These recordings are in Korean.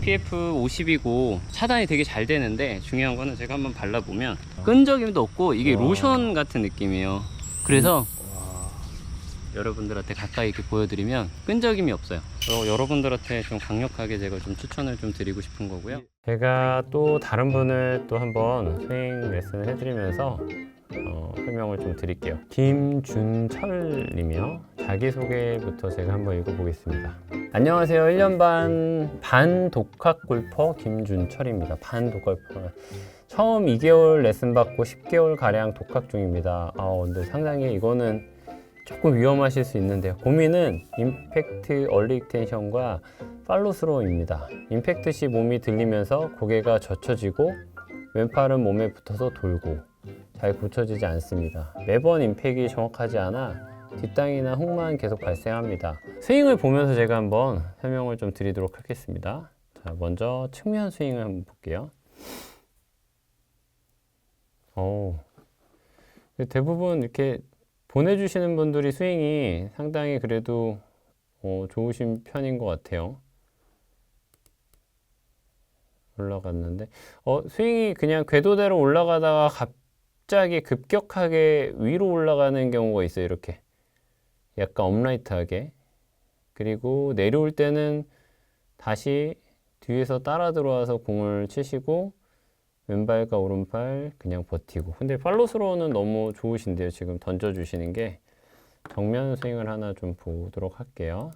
SPF 50이고 차단이 되게 잘 되는데, 중요한 거는 제가 한번 발라보면 끈적임도 없고 이게 로션 같은 느낌이에요. 그래서 여러분들한테 가까이 이렇게 보여드리면 끈적임이 없어요. 여러분들한테 좀 강력하게 제가 좀 추천을 좀 드리고 싶은 거고요. 제가 또 다른 분을 또 한번 스윙 레슨을 해드리면서 설명을 좀 드릴게요. 김준철 님이요. 자기소개부터 제가 한번 읽어보겠습니다. 안녕하세요. 1년 반 독학 골퍼 김준철입니다. 반 독학 골퍼. 처음 2개월 레슨 받고 10개월 가량 독학 중입니다. 근데 상당히 이거는 조금 위험하실 수 있는데요. 고민은 임팩트 얼리 익텐션과 팔로스로우입니다. 임팩트 시 몸이 들리면서 고개가 젖혀지고 왼팔은 몸에 붙어서 돌고 잘 굳혀지지 않습니다. 매번 임팩이 정확하지 않아 뒷땅이나 훅만 계속 발생합니다. 스윙을 보면서 제가 한번 설명을 좀 드리도록 하겠습니다. 자, 먼저 측면 스윙을 한번 볼게요. 대부분 이렇게 보내주시는 분들이 스윙이 상당히 그래도 좋으신 편인 것 같아요. 올라갔는데 스윙이 그냥 궤도대로 올라가다가 갑자기 급격하게 위로 올라가는 경우가 있어요. 이렇게 약간 업라이트하게. 그리고 내려올 때는 다시 뒤에서 따라 들어와서 공을 치시고 왼발과 오른발 그냥 버티고. 근데 팔로스로우는 너무 좋으신데요. 지금 던져주시는 게. 정면 스윙을 하나 좀 보도록 할게요.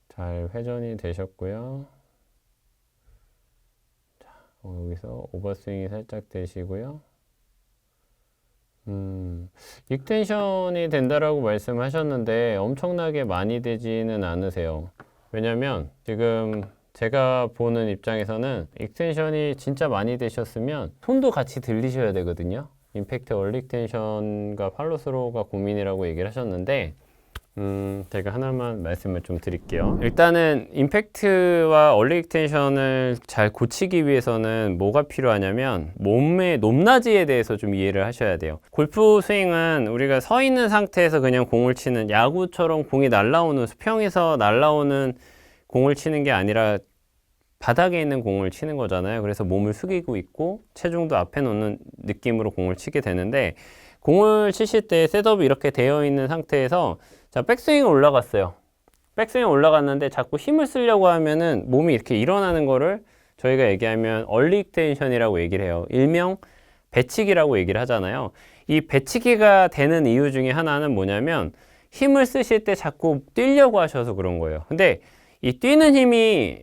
잘 회전이 되셨고요. 자, 여기서 오버스윙이 살짝 되시고요. 익텐션이 된다라고 말씀하셨는데 엄청나게 많이 되지는 않으세요. 왜냐면 지금 제가 보는 입장에서는 익텐션이 진짜 많이 되셨으면 손도 같이 들리셔야 되거든요. 임팩트 얼리 익텐션과 팔로스로우가 고민이라고 얘기를 하셨는데 제가 하나만 말씀을 좀 드릴게요. 일단은 임팩트와 얼리 익텐션을 잘 고치기 위해서는 뭐가 필요하냐면 몸의 높낮이에 대해서 좀 이해를 하셔야 돼요. 골프 스윙은 우리가 서 있는 상태에서 그냥 공을 치는, 야구처럼 공이 날아오는, 수평에서 날아오는 공을 치는 게 아니라 바닥에 있는 공을 치는 거잖아요. 그래서 몸을 숙이고 있고 체중도 앞에 놓는 느낌으로 공을 치게 되는데, 공을 치실 때 셋업이 이렇게 되어 있는 상태에서 자, 백스윙 올라갔어요. 백스윙 올라갔는데 자꾸 힘을 쓰려고 하면은 몸이 이렇게 일어나는 거를 저희가 얘기하면 얼리 익텐션이라고 얘기를 해요. 일명 배치기라고 얘기를 하잖아요. 이 배치기가 되는 이유 중에 하나는 뭐냐면 힘을 쓰실 때 자꾸 뛰려고 하셔서 그런 거예요. 근데 이 뛰는 힘이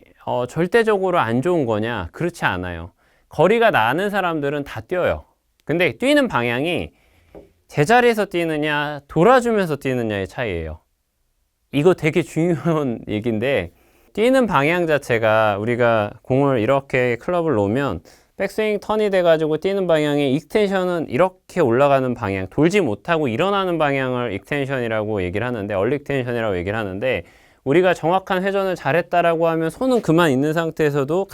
절대적으로 안 좋은 거냐? 그렇지 않아요. 거리가 나는 사람들은 다 뛰어요. 근데 뛰는 방향이 제자리에서 뛰느냐 돌아주면서 뛰느냐의 차이예요. 이거 되게 중요한 얘기인데, 뛰는 방향 자체가 우리가 공을 이렇게 클럽을 놓으면 백스윙 턴이 돼가지고 뛰는 방향이, 익텐션은 이렇게 올라가는 방향, 돌지 못하고 일어나는 방향을 익텐션이라고 얘기를 하는데, 얼리 익텐션이라고 얘기를 하는데, 우리가 정확한 회전을 잘했다라고 하면 손은 가만히 있는 상태에서도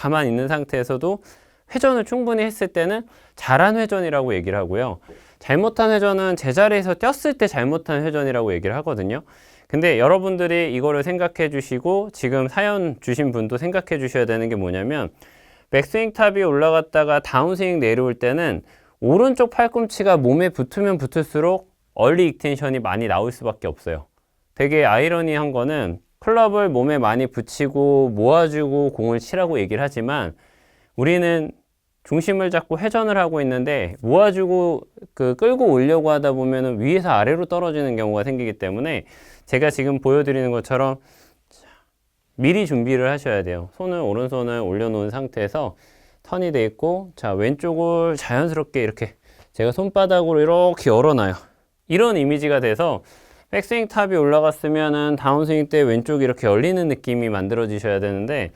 회전을 충분히 했을 때는 잘한 회전이라고 얘기를 하고요. 잘못한 회전은 제자리에서 뛰었을 때 잘못한 회전이라고 얘기를 하거든요. 근데 여러분들이 이거를 생각해 주시고 지금 사연 주신 분도 생각해 주셔야 되는 게 뭐냐면, 백스윙 탑이 올라갔다가 다운스윙 내려올 때는 오른쪽 팔꿈치가 몸에 붙으면 붙을수록 얼리 익텐션이 많이 나올 수밖에 없어요. 되게 아이러니한 거는 클럽을 몸에 많이 붙이고 모아주고 공을 치라고 얘기를 하지만 우리는 중심을 잡고 회전을 하고 있는데 모아주고 끌고 오려고 하다 보면 위에서 아래로 떨어지는 경우가 생기기 때문에 제가 지금 보여드리는 것처럼 미리 준비를 하셔야 돼요. 오른손을 올려놓은 상태에서 턴이 돼 있고, 자, 왼쪽을 자연스럽게 이렇게 제가 손바닥으로 이렇게 열어놔요. 이런 이미지가 돼서 백스윙 탑이 올라갔으면은 다운스윙 때 왼쪽이 이렇게 열리는 느낌이 만들어지셔야 되는데,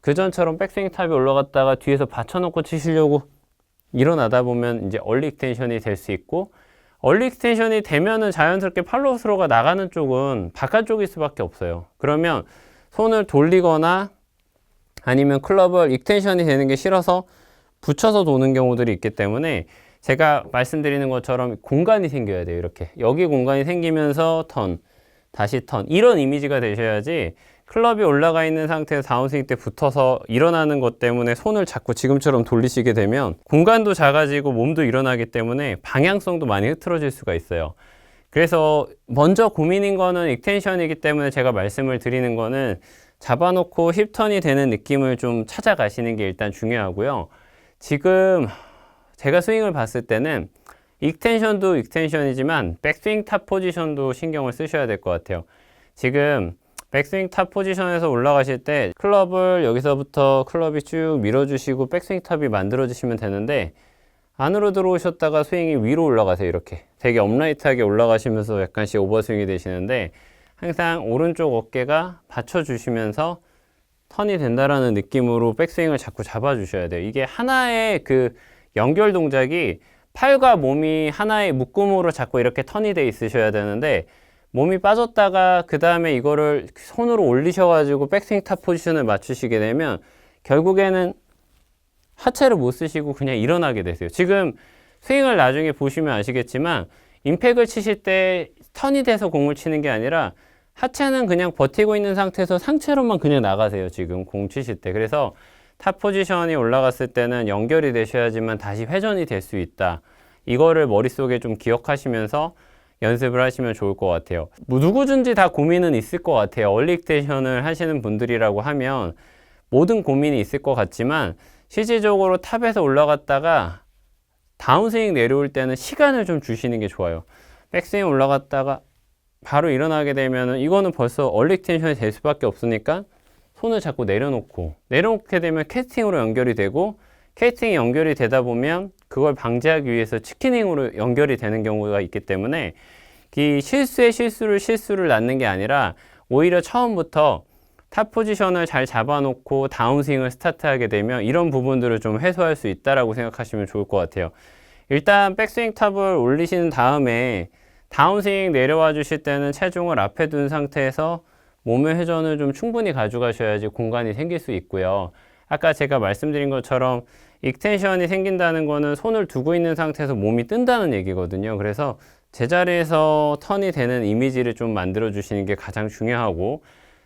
그전처럼 백스윙 탑이 올라갔다가 뒤에서 받쳐놓고 치시려고 일어나다 보면 이제 얼리 익텐션이 될 수 있고, 얼리 익텐션이 되면은 자연스럽게 팔로우스로우가 나가는 쪽은 바깥쪽일 수밖에 없어요. 그러면 손을 돌리거나 아니면 클럽을 익텐션이 되는 게 싫어서 붙여서 도는 경우들이 있기 때문에 제가 말씀드리는 것처럼 공간이 생겨야 돼요. 이렇게 여기 공간이 생기면서 턴, 다시 턴, 이런 이미지가 되셔야지 클럽이 올라가 있는 상태에서 다운스윙 때 붙어서 일어나는 것 때문에 손을 자꾸 지금처럼 돌리시게 되면 공간도 작아지고 몸도 일어나기 때문에 방향성도 많이 흐트러질 수가 있어요. 그래서 먼저 고민인 거는 익텐션이기 때문에 제가 말씀을 드리는 거는 잡아놓고 힙턴이 되는 느낌을 좀 찾아가시는 게 일단 중요하고요. 지금 제가 스윙을 봤을 때는 익텐션도 익텐션이지만 백스윙 탑 포지션도 신경을 쓰셔야 될 것 같아요. 지금 백스윙 탑 포지션에서 올라가실 때 클럽을 여기서부터 클럽이 쭉 밀어주시고 백스윙 탑이 만들어지시면 되는데 안으로 들어오셨다가 스윙이 위로 올라가세요. 이렇게 되게 업라이트하게 올라가시면서 약간씩 오버스윙이 되시는데 항상 오른쪽 어깨가 받쳐주시면서 턴이 된다라는 느낌으로 백스윙을 자꾸 잡아주셔야 돼요. 이게 하나의 그 연결 동작이 팔과 몸이 하나의 묶음으로 자꾸 이렇게 턴이 돼 있으셔야 되는데 몸이 빠졌다가 그 다음에 이거를 손으로 올리셔가지고 백스윙 탑 포지션을 맞추시게 되면 결국에는 하체를 못 쓰시고 그냥 일어나게 되세요. 지금 스윙을 나중에 보시면 아시겠지만 임팩을 치실 때 턴이 돼서 공을 치는 게 아니라 하체는 그냥 버티고 있는 상태에서 상체로만 그냥 나가세요. 지금 공 치실 때. 그래서 탑 포지션이 올라갔을 때는 연결이 되셔야지만 다시 회전이 될 수 있다. 이거를 머릿속에 좀 기억하시면서 연습을 하시면 좋을 것 같아요. 뭐 누구든지 다 고민은 있을 것 같아요. 얼리 익텐션을 하시는 분들이라고 하면 모든 고민이 있을 것 같지만 실질적으로 탑에서 올라갔다가 다운스윙 내려올 때는 시간을 좀 주시는 게 좋아요. 백스윙 올라갔다가 바로 일어나게 되면은 이거는 벌써 얼리 익텐션이 될 수밖에 없으니까 손을 자꾸 내려놓게 되면 캐스팅으로 연결이 되고 캐스팅이 연결이 되다 보면 그걸 방지하기 위해서 치킨닝으로 연결이 되는 경우가 있기 때문에 이 실수에 실수를 낳는 게 아니라 오히려 처음부터 탑 포지션을 잘 잡아놓고 다운스윙을 스타트하게 되면 이런 부분들을 좀 해소할 수 있다라고 생각하시면 좋을 것 같아요. 일단 백스윙 탑을 올리신 다음에 다운스윙 내려와 주실 때는 체중을 앞에 둔 상태에서 몸의 회전을 좀 충분히 가져가셔야지 공간이 생길 수 있고요. 아까 제가 말씀드린 것처럼 익텐션이 생긴다는 거는 손을 두고 있는 상태에서 몸이 뜬다는 얘기거든요. 그래서 제자리에서 턴이 되는 이미지를 좀 만들어 주시는 게 가장 중요하고,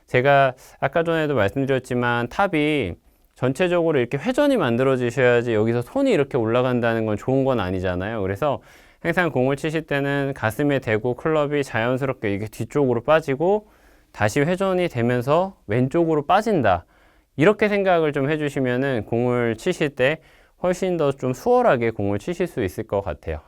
제가 아까 전에도 말씀드렸지만 탑이 전체적으로 이렇게 회전이 만들어지셔야지 여기서 손이 이렇게 올라간다는 건 좋은 건 아니잖아요. 그래서 항상 공을 치실 때는 가슴에 대고 클럽이 자연스럽게 이게 뒤쪽으로 빠지고 다시 회전이 되면서 왼쪽으로 빠진다. 이렇게 생각을 좀 해주시면은 공을 치실 때 훨씬 더 좀 수월하게 공을 치실 수 있을 것 같아요.